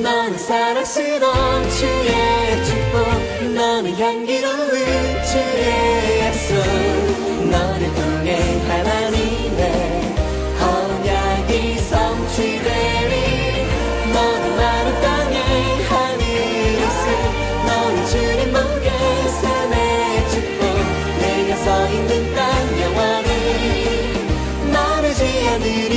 너는 사랑스러운 주의 축복, 너는 향기로운 주의 약속, 너를 통해 하나님의 언약이 성취되리. 너는 마른 땅의 하늘이시, 너는 주님 목에 삶의 축복, 내가 서 있는 땅 영원히 마르지 않으리.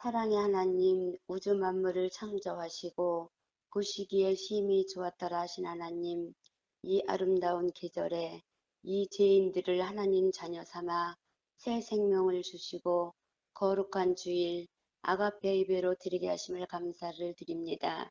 사랑의 하나님, 우주 만물을 창조하시고 보시기에 심히 좋았더라 하신 하나님, 이 아름다운 계절에 이 죄인들을 하나님 자녀 삼아 새 생명을 주시고 거룩한 주일 아가페 예배로 드리게 하심을 감사를 드립니다.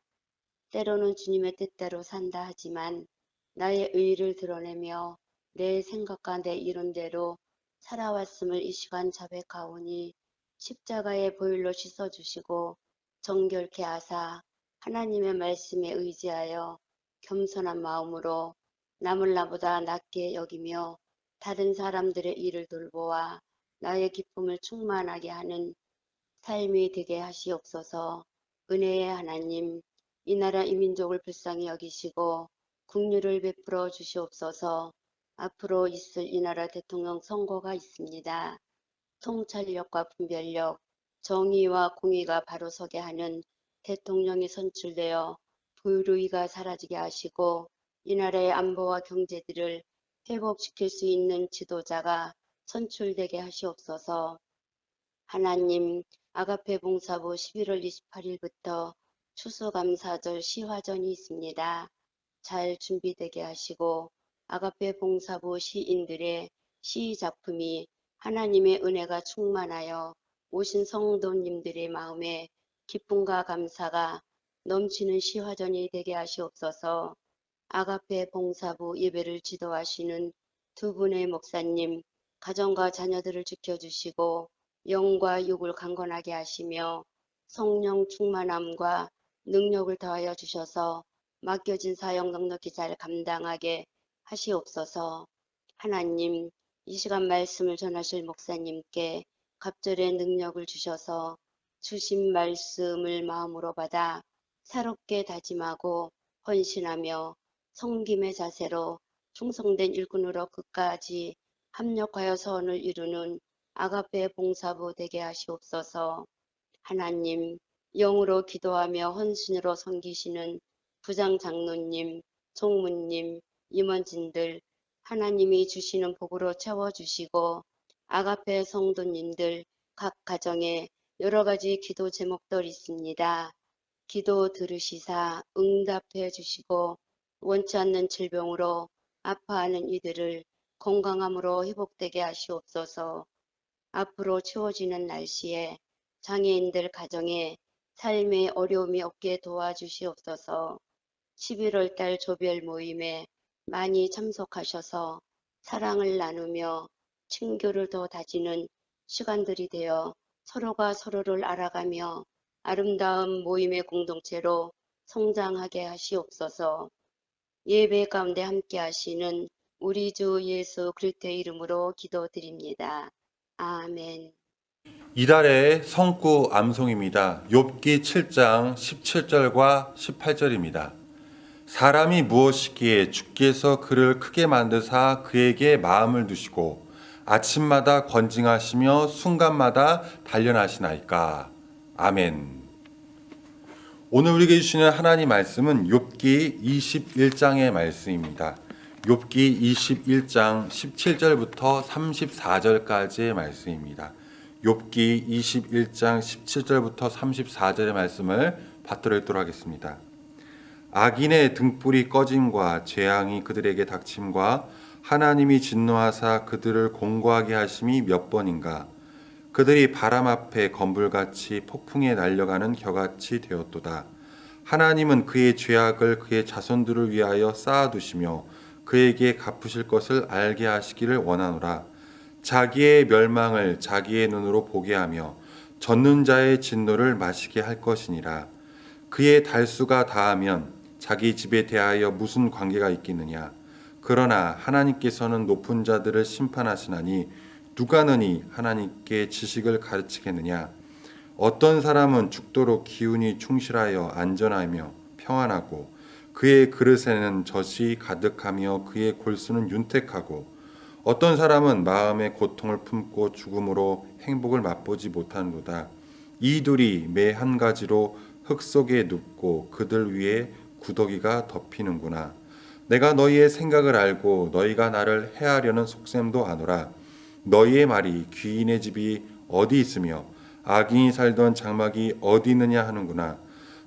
때로는 주님의 뜻대로 산다 하지만 나의 의의를 드러내며 내 생각과 내 이론대로 살아왔음을 이 시간 자백하오니 십자가의 보혈로 씻어주시고 정결케 하사 하나님의 말씀에 의지하여 겸손한 마음으로 남을 나보다 낮게 여기며 다른 사람들의 일을 돌보아 나의 기쁨을 충만하게 하는 삶이 되게 하시옵소서. 은혜의 하나님, 이 나라 이 민족을 불쌍히 여기시고 국률을 베풀어 주시옵소서. 앞으로 있을 이 나라 대통령 선거가 있습니다. 통찰력과 분별력, 정의와 공의가 바로 서게 하는 대통령이 선출되어 불의가 사라지게 하시고 이 나라의 안보와 경제들을 회복시킬 수 있는 지도자가 선출되게 하시옵소서. 하나님, 아가페 봉사부 11월 28일부터 추수감사절 시화전이 있습니다. 잘 준비되게 하시고 아가페 봉사부 시인들의 시 작품이 하나님의 은혜가 충만하여 오신 성도님들의 마음에 기쁨과 감사가 넘치는 시화전이 되게 하시옵소서. 아가페 봉사부 예배를 지도하시는 두 분의 목사님, 가정과 자녀들을 지켜주시고 영과 육을 강건하게 하시며 성령 충만함과 능력을 더하여 주셔서 맡겨진 사역 넉넉히 잘 감당하게 하시옵소서. 하나님, 이 시간 말씀을 전하실 목사님께 갑절의 능력을 주셔서 주신 말씀을 마음으로 받아 새롭게 다짐하고 헌신하며 섬김의 자세로 충성된 일꾼으로 끝까지 합력하여 선을 이루는 아가페 봉사부 되게 하시옵소서. 하나님, 영으로 기도하며 헌신으로 섬기시는 부장 장로님, 총무님, 임원진들 하나님이 주시는 복으로 채워주시고 아가페 성도님들 각 가정에 여러 가지 기도 제목들 있습니다. 기도 들으시사 응답해 주시고 원치 않는 질병으로 아파하는 이들을 건강함으로 회복되게 하시옵소서. 앞으로 추워지는 날씨에 장애인들 가정에 삶의 어려움이 없게 도와주시옵소서. 11월 달 조별 모임에 많이 참석하셔서 사랑을 나누며 친교를 더 다지는 시간들이 되어 서로가 서로를 알아가며 아름다운 모임의 공동체로 성장하게 하시옵소서. 예배 가운데 함께 하시는 우리 주 예수 그리스도의 이름으로 기도드립니다. 아멘. 이달의 성구 암송입니다. 욥기 7장 17절과 18절입니다. 사람이 무엇이기에 주께서 그를 크게 만드사 그에게 마음을 두시고 아침마다 건징하시며 순간마다 단련하시나이까. 아멘. 오늘 우리에게 주시는 하나님 말씀은 욥기 21장의 말씀입니다. 욥기 21장 17절부터 34절까지의 말씀입니다. 욥기 21장 17절부터 34절의 말씀을 받들어 읽도록 하겠습니다. 악인의 등불이 꺼짐과 재앙이 그들에게 닥침과 하나님이 진노하사 그들을 공고하게 하심이 몇 번인가. 그들이 바람 앞에 건불같이 폭풍에 날려가는 겨같이 되었도다. 하나님은 그의 죄악을 그의 자손들을 위하여 쌓아두시며 그에게 갚으실 것을 알게 하시기를 원하노라. 자기의 멸망을 자기의 눈으로 보게 하며 젖는 자의 진노를 마시게 할 것이니라. 그의 달수가 다하면 자기 집에 대하여 무슨 관계가 있겠느냐. 그러나 하나님께서는 높은 자들을 심판하시나니 누가 너니 하나님께 지식을 가르치겠느냐. 어떤 사람은 죽도록 기운이 충실하여 안전하며 평안하고 그의 그릇에는 젖이 가득하며 그의 골수는 윤택하고 어떤 사람은 마음의 고통을 품고 죽음으로 행복을 맛보지 못하는도다. 이 둘이 매 한 가지로 흙 속에 눕고 그들 위에 구더기가 덮이는구나. 내가 너희의 생각을 알고 너희가 나를 해하려는 속셈도 아노라. 너희의 말이 귀인의 집이 어디 있으며 악인이 살던 장막이 어디 있느냐 하는구나.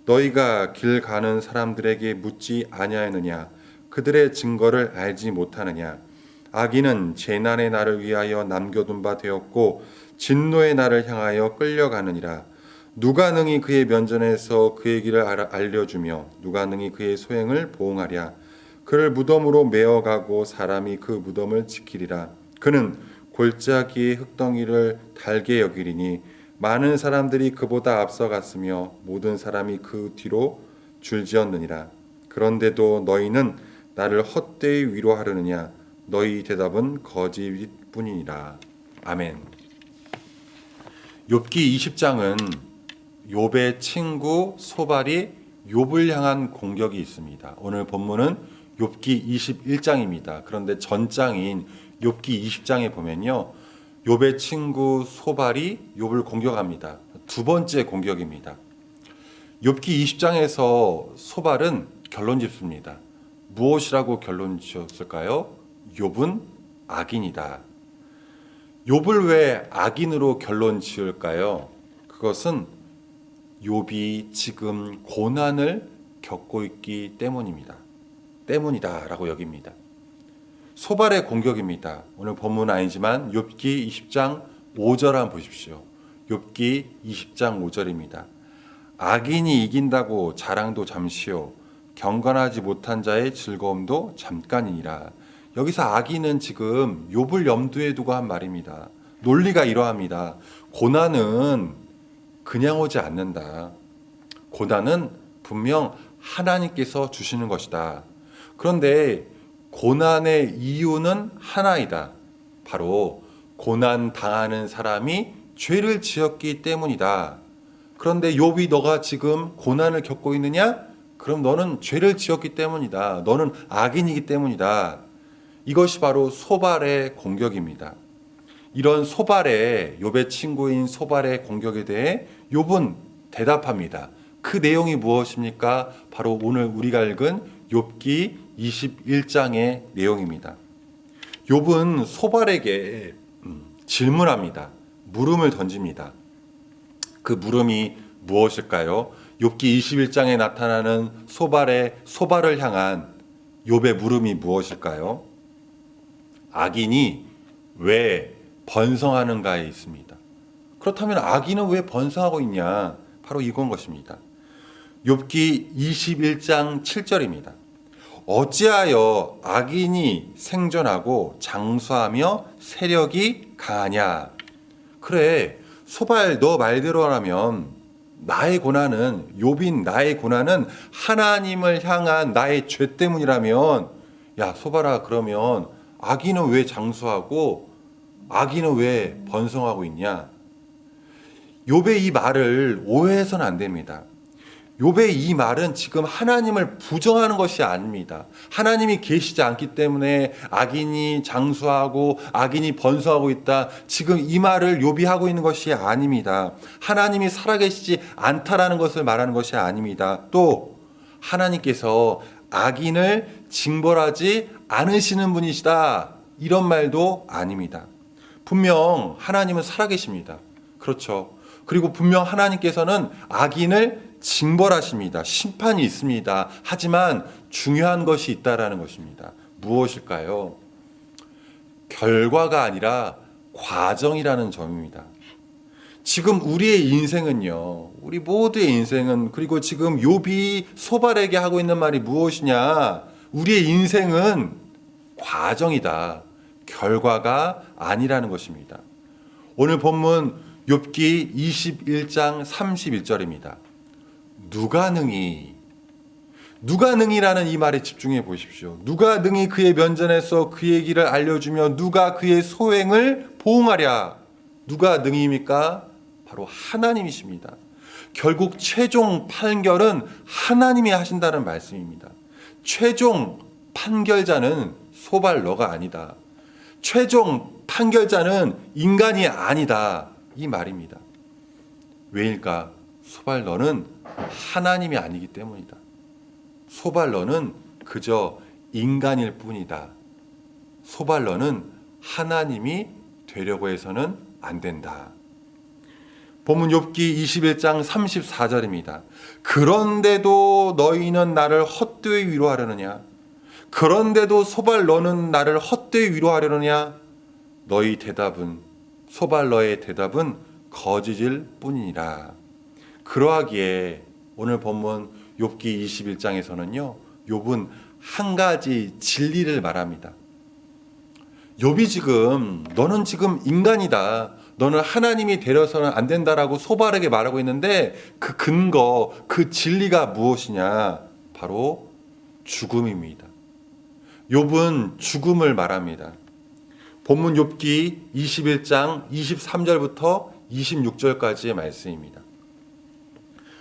너희가 길 가는 사람들에게 묻지 아니하느냐. 그들의 증거를 알지 못하느냐. 악인은 재난의 날을 위하여 남겨둔 바 되었고 진노의 날을 향하여 끌려가느니라. 누가 능히 그의 면전에서 그의 길을 알려주며 누가 능히 그의 소행을 보응하랴. 그를 무덤으로 메어가고 사람이 그 무덤을 지키리라. 그는 골짜기의 흙덩이를 달게 여기리니 많은 사람들이 그보다 앞서갔으며 모든 사람이 그 뒤로 줄지었느니라. 그런데도 너희는 나를 헛되이 위로하려느냐. 너희 대답은 거짓뿐이니라. 아멘. 욥기 20장은 욥의 친구 소발이 욥을 향한 공격이 있습니다. 오늘 본문은 욥기 21장입니다. 그런데 전장인 욥기 20장에 보면요, 욥의 친구 소발이 욥을 공격합니다. 두 번째 공격입니다. 욥기 20장에서 소발은 결론 짓습니다. 무엇이라고 결론 지었을까요? 욥은 악인이다. 욥을 왜 악인으로 결론 지을까요? 그것은 욥이 지금 고난을 겪고 있기 때문이다라고 여깁니다. 소발의 공격입니다. 오늘 본문은 아니지만 욥기 20장 5절 한번 보십시오. 욥기 20장 5절입니다. 악인이 이긴다고 자랑도 잠시요 경건하지 못한 자의 즐거움도 잠깐이니라. 여기서 악인은 지금 욥을 염두에 두고 한 말입니다. 논리가 이러합니다. 고난은 그냥 오지 않는다. 고난은 분명 하나님께서 주시는 것이다. 그런데 고난의 이유는 하나이다. 바로 고난 당하는 사람이 죄를 지었기 때문이다. 그런데 욥이 너가 지금 고난을 겪고 있느냐? 그럼 너는 죄를 지었기 때문이다. 너는 악인이기 때문이다. 이것이 바로 소발의 공격입니다. 이런 욥의 친구인 소발의 공격에 대해 욥은 대답합니다. 그 내용이 무엇입니까? 바로 오늘 우리가 읽은 욥기 21장의 내용입니다. 욥은 소발에게 질문합니다. 물음을 던집니다. 그 물음이 무엇일까요? 욥기 21장에 나타나는 소발을 향한 욥의 물음이 무엇일까요? 악인이 왜 번성하는가에 있습니다. 그렇다면 악인은 왜 번성하고 있냐? 바로 이건 것입니다. 욥기 21장 7절입니다. 어찌하여 악인이 생존하고 장수하며 세력이 강하냐? 그래, 소발 너 말대로라면 나의 고난은 욥인 나의 고난은 하나님을 향한 나의 죄 때문이라면 야 소발아 그러면 악인은 왜 장수하고 악인은 왜 번성하고 있냐? 욥의 이 말을 오해해서는 안 됩니다. 욥의 이 말은 지금 하나님을 부정하는 것이 아닙니다. 하나님이 계시지 않기 때문에 악인이 장수하고 악인이 번성하고 있다. 지금 이 말을 욥이 하고 있는 것이 아닙니다. 하나님이 살아계시지 않다라는 것을 말하는 것이 아닙니다. 또 하나님께서 악인을 징벌하지 않으시는 분이시다. 이런 말도 아닙니다. 분명 하나님은 살아계십니다. 그렇죠. 그리고 분명 하나님께서는 악인을 징벌하십니다. 심판이 있습니다. 하지만 중요한 것이 있다라는 것입니다. 무엇일까요? 결과가 아니라 과정이라는 점입니다. 지금 우리의 인생은요, 우리 모두의 인생은, 그리고 지금 욥이 소발에게 하고 있는 말이 무엇이냐? 우리의 인생은 과정이다. 결과가 아니라는 것입니다. 오늘 본문 욥기 21장 31절입니다. 누가 능히라는 이 말에 집중해 보십시오. 누가 능히 그의 면전에서 그의 길을 알려주며 누가 그의 소행을 보응하랴. 누가 능히입니까? 바로 하나님이십니다. 결국 최종 판결은 하나님이 하신다는 말씀입니다. 최종 판결자는 소발 너가 아니다. 최종 판결자는 인간이 아니다. 이 말입니다. 왜일까? 소발 너는 하나님이 아니기 때문이다. 소발 너는 그저 인간일 뿐이다. 소발 너는 하나님이 되려고 해서는 안 된다. 본문 욥기 21장 34절입니다. 그런데도 너희는 나를 헛되이 위로하려느냐? 그런데도 소발 너는 나를 헛되이 위로하려느냐? 소발 너의 대답은 거짓일 뿐이니라. 그러하기에 오늘 본문 욥기 21장에서는요, 욥은 한 가지 진리를 말합니다. 욥이 지금 너는 지금 인간이다, 너는 하나님이 되려서는 안 된다라고 소바르게 말하고 있는데 그 근거, 그 진리가 무엇이냐? 바로 죽음입니다. 욥은 죽음을 말합니다. 본문 욥기 21장 23절부터 26절까지의 말씀입니다.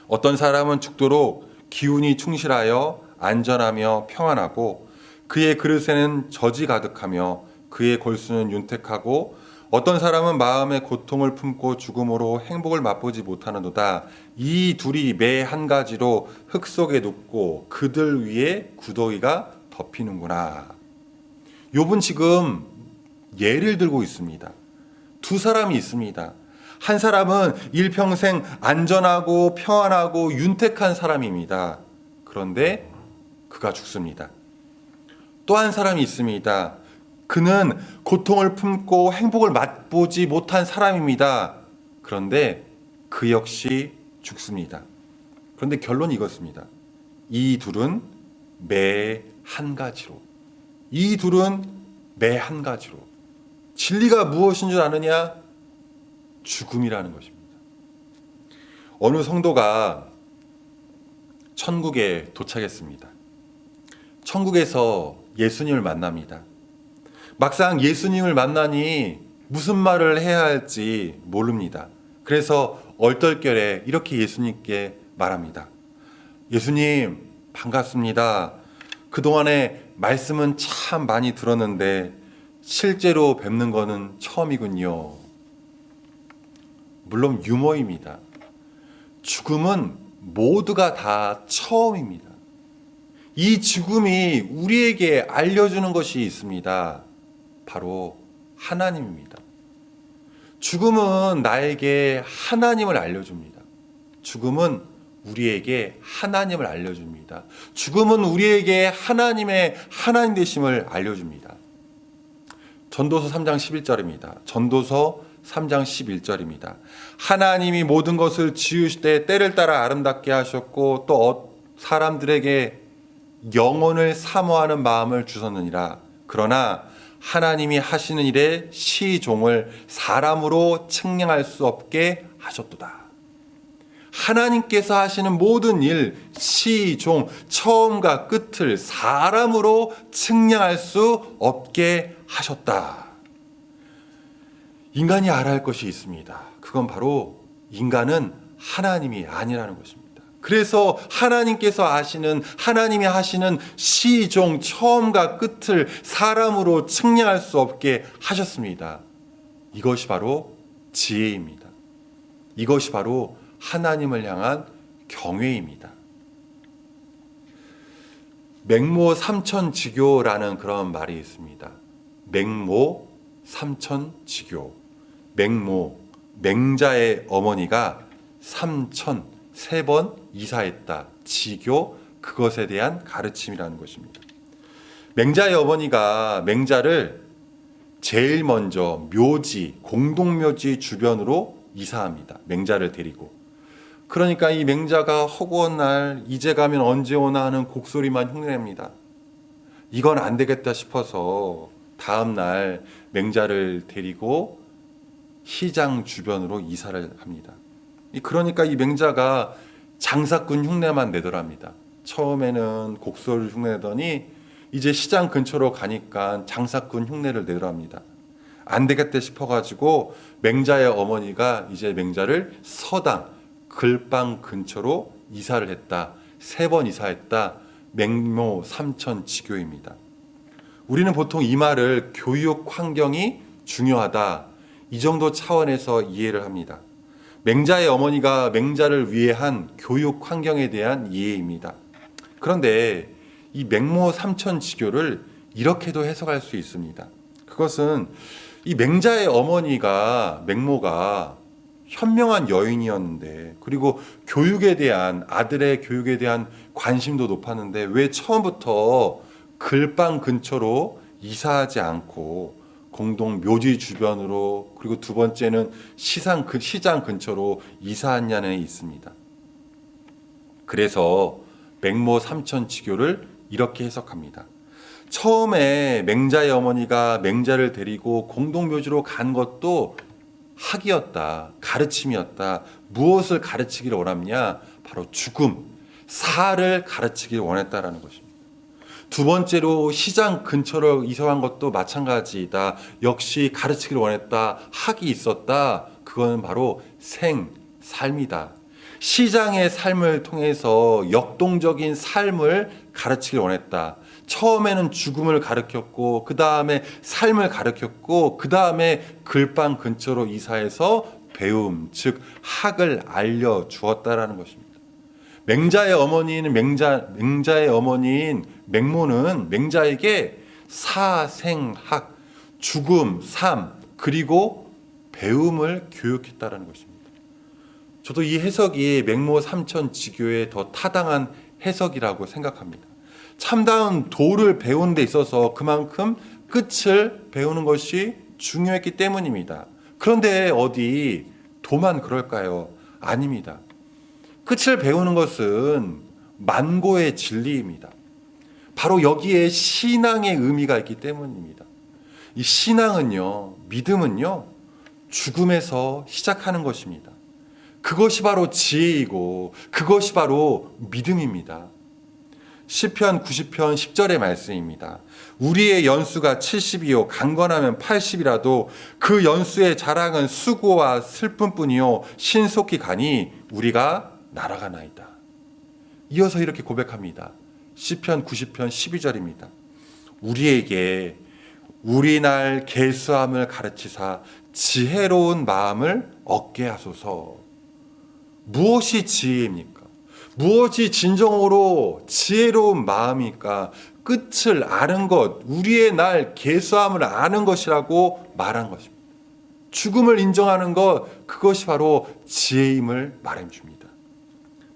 어떤 사람은 죽도록 기운이 충실하여 안전하며 평안하고 그의 그릇에는 젖이 가득하며 그의 골수는 윤택하고 어떤 사람은 마음의 고통을 품고 죽음으로 행복을 맛보지 못하는도다. 이 둘이 매 한 가지로 흙 속에 눕고 그들 위에 구더기가 덮이는구나. 욥은 지금 예를 들고 있습니다. 두 사람이 있습니다. 한 사람은 일평생 안전하고 평안하고 윤택한 사람입니다. 그런데 그가 죽습니다. 또 한 사람이 있습니다. 그는 고통을 품고 행복을 맛보지 못한 사람입니다. 그런데 그 역시 죽습니다. 그런데 결론이 이것입니다. 이 둘은 매 한 가지로. 이 둘은 매 한 가지로. 진리가 무엇인 줄 아느냐? 죽음이라는 것입니다. 어느 성도가 천국에 도착했습니다. 천국에서 예수님을 만납니다. 막상 예수님을 만나니 무슨 말을 해야 할지 모릅니다. 그래서 얼떨결에 이렇게 예수님께 말합니다. 예수님, 반갑습니다. 그동안에 말씀은 참 많이 들었는데 실제로 뵙는 거는 처음이군요. 물론 유머입니다. 죽음은 모두가 다 처음입니다. 이 죽음이 우리에게 알려주는 것이 있습니다. 바로 하나님입니다. 죽음은 나에게 하나님을 알려줍니다. 죽음은 우리에게 하나님을 알려줍니다. 죽음은 우리에게 하나님의 하나님 되심을 알려줍니다. 전도서 3장 11절입니다. 전도서 3장 11절입니다. 하나님이 모든 것을 지으실 때 때를 따라 아름답게 하셨고 또 사람들에게 영혼을 사모하는 마음을 주셨느니라. 그러나 하나님이 하시는 일에 시종을 사람으로 측량할 수 없게 하셨도다. 하나님께서 하시는 모든 일, 시종, 처음과 끝을 사람으로 측량할 수 없게 하셨다. 인간이 알아야 할 것이 있습니다. 그건 바로 인간은 하나님이 아니라는 것입니다. 그래서 하나님이 하시는 시종, 처음과 끝을 사람으로 측량할 수 없게 하셨습니다. 이것이 바로 지혜입니다. 이것이 바로 하나님을 향한 경외입니다. 맹모 삼천지교라는 그런 말이 있습니다. 맹모 삼천지교. 맹모, 맹자의 어머니가 삼천, 3번 이사했다. 지교, 그것에 대한 가르침이라는 것입니다. 맹자의 어머니가 맹자를 제일 먼저 묘지, 공동묘지 주변으로 이사합니다. 맹자를 데리고. 그러니까 이 맹자가 허구한 날 이제 가면 언제 오나 하는 곡소리만 흉내냅니다. 이건 안 되겠다 싶어서 다음 날 맹자를 데리고 시장 주변으로 이사를 합니다. 그러니까 이 맹자가 장사꾼 흉내만 내더랍니다. 처음에는 곡소리를 흉내내더니 이제 시장 근처로 가니까 장사꾼 흉내를 내더랍니다. 안 되겠다 싶어가지고 맹자의 어머니가 이제 맹자를 서당, 글방 근처로 이사를 했다. 3번 이사했다. 맹모 삼천지교입니다. 우리는 보통 이 말을 교육 환경이 중요하다, 이 정도 차원에서 이해를 합니다. 맹자의 어머니가 맹자를 위해 한 교육 환경에 대한 이해입니다. 그런데 이 맹모 삼천지교를 이렇게도 해석할 수 있습니다. 그것은 이 맹자의 어머니가, 맹모가 현명한 여인이었는데, 그리고 아들의 교육에 대한 관심도 높았는데 왜 처음부터 글방 근처로 이사하지 않고 공동 묘지 주변으로, 그리고 두 번째는 시장 근처로 이사했냐는 데 있습니다. 그래서 맹모 삼천지교를 이렇게 해석합니다. 처음에 맹자의 어머니가 맹자를 데리고 공동묘지로 간 것도 학이었다, 가르침이었다. 무엇을 가르치기를 원했냐? 바로 죽음, 사를 가르치기를 원했다라는 것입니다. 두 번째로 시장 근처로 이사한 것도 마찬가지이다. 역시 가르치기를 원했다. 학이 있었다. 그건 바로 삶이다. 시장의 삶을 통해서 역동적인 삶을 가르치기를 원했다. 처음에는 죽음을 가르쳤고 그 다음에 삶을 가르쳤고 그 다음에 글방 근처로 이사해서 배움, 즉 학을 알려주었다라는 것입니다. 맹자의 어머니인 맹모는 맹자에게 사생학, 죽음, 삶, 그리고 배움을 교육했다라는 것입니다. 저도 이 해석이 맹모 삼천지교에 더 타당한 해석이라고 생각합니다. 참다운 도를 배우는 데 있어서 그만큼 끝을 배우는 것이 중요했기 때문입니다. 그런데 어디 도만 그럴까요? 아닙니다. 끝을 배우는 것은 만고의 진리입니다. 바로 여기에 신앙의 의미가 있기 때문입니다. 이 신앙은요, 믿음은요, 죽음에서 시작하는 것입니다. 그것이 바로 지혜이고 그것이 바로 믿음입니다. 시편 90편 10절의 말씀입니다. 우리의 연수가 70이요 강건하면 80이라도 그 연수의 자랑은 수고와 슬픔뿐이요 신속히 가니 우리가 날아가나이다. 이어서 이렇게 고백합니다. 시편 90편 12절입니다. 우리에게 우리 날 계수함을 가르치사 지혜로운 마음을 얻게 하소서. 무엇이 지혜입니까? 무엇이 진정으로 지혜로운 마음입니까? 끝을 아는 것, 우리의 날 계수함을 아는 것이라고 말한 것입니다. 죽음을 인정하는 것, 그것이 바로 지혜임을 말해 줍니다.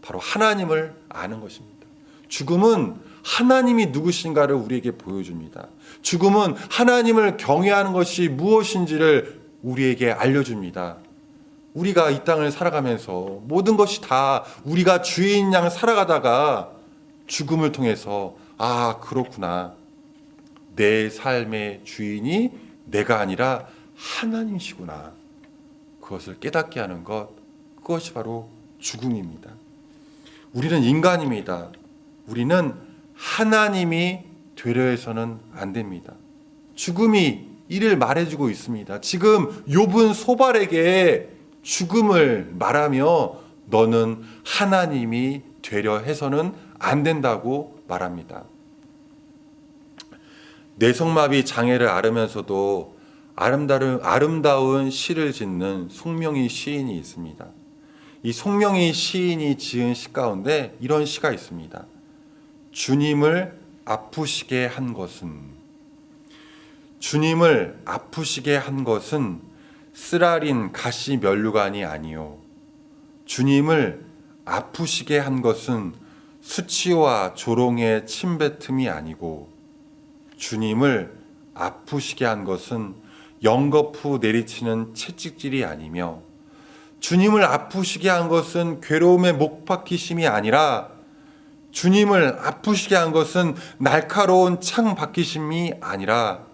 바로 하나님을 아는 것입니다. 죽음은 하나님이 누구신가를 우리에게 보여줍니다. 죽음은 하나님을 경외하는 것이 무엇인지를 우리에게 알려줍니다. 우리가 이 땅을 살아가면서 모든 것이 다 우리가 주인 양 살아가다가 죽음을 통해서 아, 그렇구나. 내 삶의 주인이 내가 아니라 하나님이시구나. 그것을 깨닫게 하는 것, 그것이 바로 죽음입니다. 우리는 인간입니다. 우리는 하나님이 되려 해서는 안 됩니다. 죽음이 이를 말해주고 있습니다. 지금 욥은 소발에게 죽음을 말하며 너는 하나님이 되려 해서는 안 된다고 말합니다. 뇌성마비 장애를 앓으면서도 아름다운 시를 짓는 송명희 시인이 있습니다. 이 송명희 시인이 지은 시 가운데 이런 시가 있습니다. 주님을 아프시게 한 것은 쓰라린 가시 면류관이 아니요 주님을 아프시게 한 것은 수치와 조롱의 침뱉음이 아니고 주님을 아프시게 한 것은 연거푸 내리치는 채찍질이 아니며 주님을 아프시게 한 것은 괴로움의 목 박히심이 아니라 주님을 아프시게 한 것은 날카로운 창 박히심이 아니라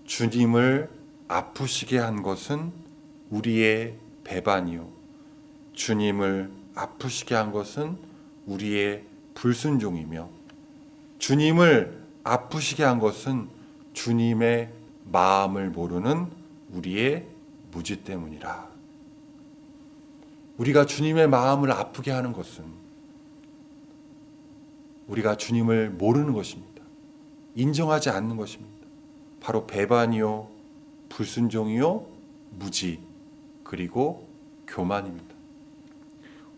주님을 아프시게 한 것은 우리의 배반이요 주님을 아프시게 한 것은 우리의 불순종이며 주님을 아프시게 한 것은 주님의 마음을 모르는 우리의 무지 때문이라. 우리가 주님의 마음을 아프게 하는 것은 우리가 주님을 모르는 것입니다. 인정하지 않는 것입니다. 바로 배반이요 불순종이요 무지 그리고 교만입니다.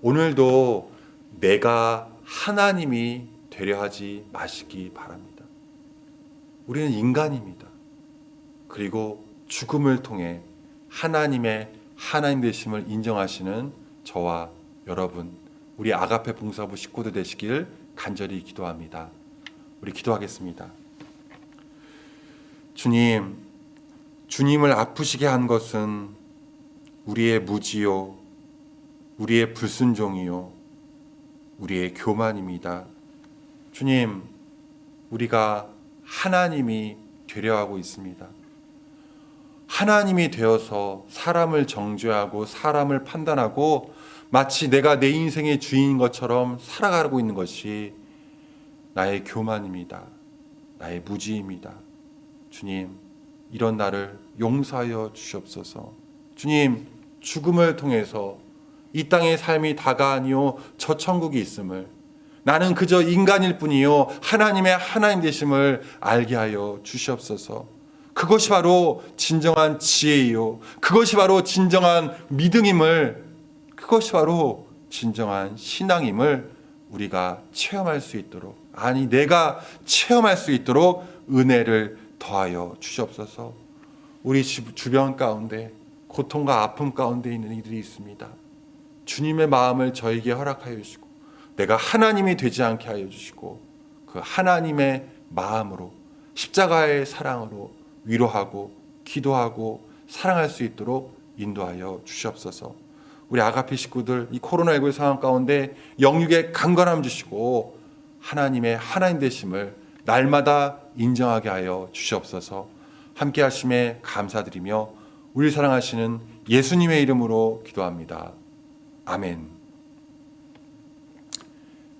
오늘도 내가 하나님이 되려 하지 마시기 바랍니다. 우리는 인간입니다. 그리고 죽음을 통해 하나님의 하나님 되심을 인정하시는 저와 여러분, 우리 아가페 봉사부 식구들 되시길 간절히 기도합니다. 우리 기도하겠습니다. 주님을 아프시게 한 것은 우리의 무지요, 우리의 불순종이요, 우리의 교만입니다. 주님, 우리가 하나님이 되려 하고 있습니다. 하나님이 되어서 사람을 정죄하고 사람을 판단하고 마치 내가 내 인생의 주인인 것처럼 살아가고 있는 것이 나의 교만입니다. 나의 무지입니다. 주님, 이런 나를 용서하여 주시옵소서. 주님, 죽음을 통해서 이 땅의 삶이 다가 아니요 저 천국이 있음을, 나는 그저 인간일 뿐이요 하나님의 하나님 되심을 알게 하여 주시옵소서. 그것이 바로 진정한 지혜이요, 그것이 바로 진정한 믿음임을, 그것이 바로 진정한 신앙임을 우리가 체험할 수 있도록, 아니 내가 체험할 수 있도록 은혜를 더하여 주시옵소서. 우리 주변 가운데 고통과 아픔 가운데 있는 이들이 있습니다. 주님의 마음을 저에게 허락하여 주시고 내가 하나님이 되지 않게 하여 주시고 그 하나님의 마음으로 십자가의 사랑으로 위로하고 기도하고 사랑할 수 있도록 인도하여 주시옵소서. 우리 아가페 식구들 이 코로나19 상황 가운데 영육의 강건함 주시고 하나님의 하나님 되심을 날마다 인정하게 하여 주시옵소서. 함께 하심에 감사드리며 우리 사랑하시는 예수님의 이름으로 기도합니다. 아멘.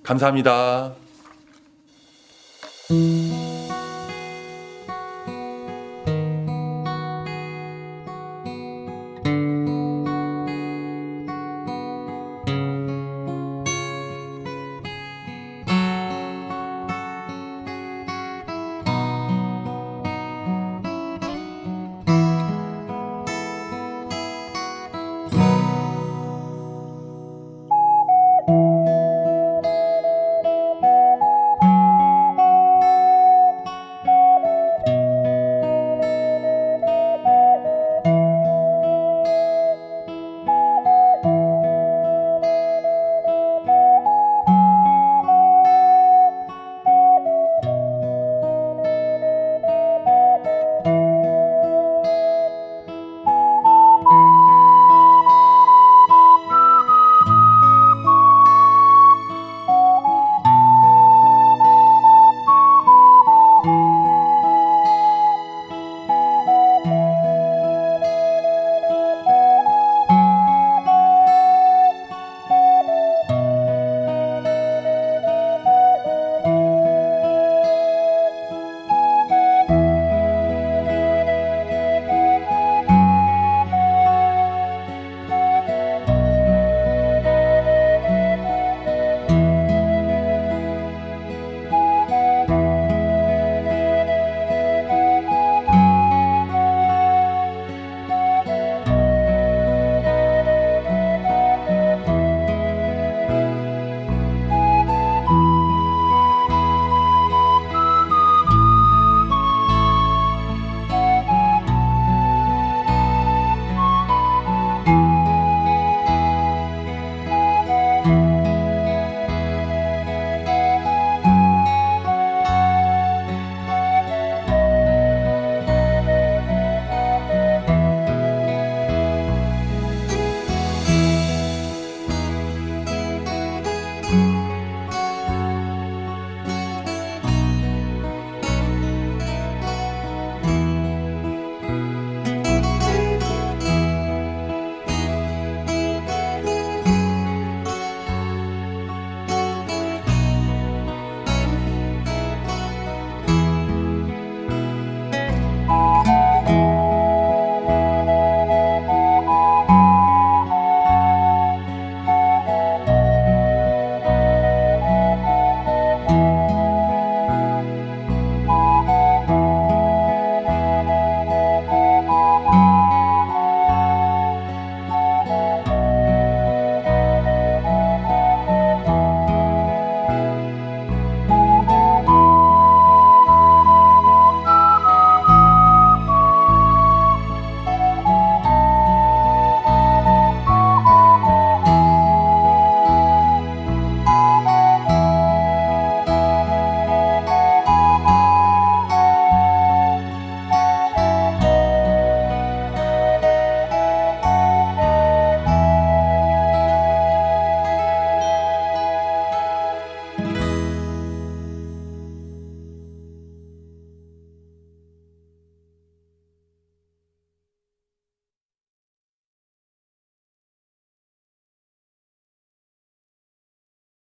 감사합니다.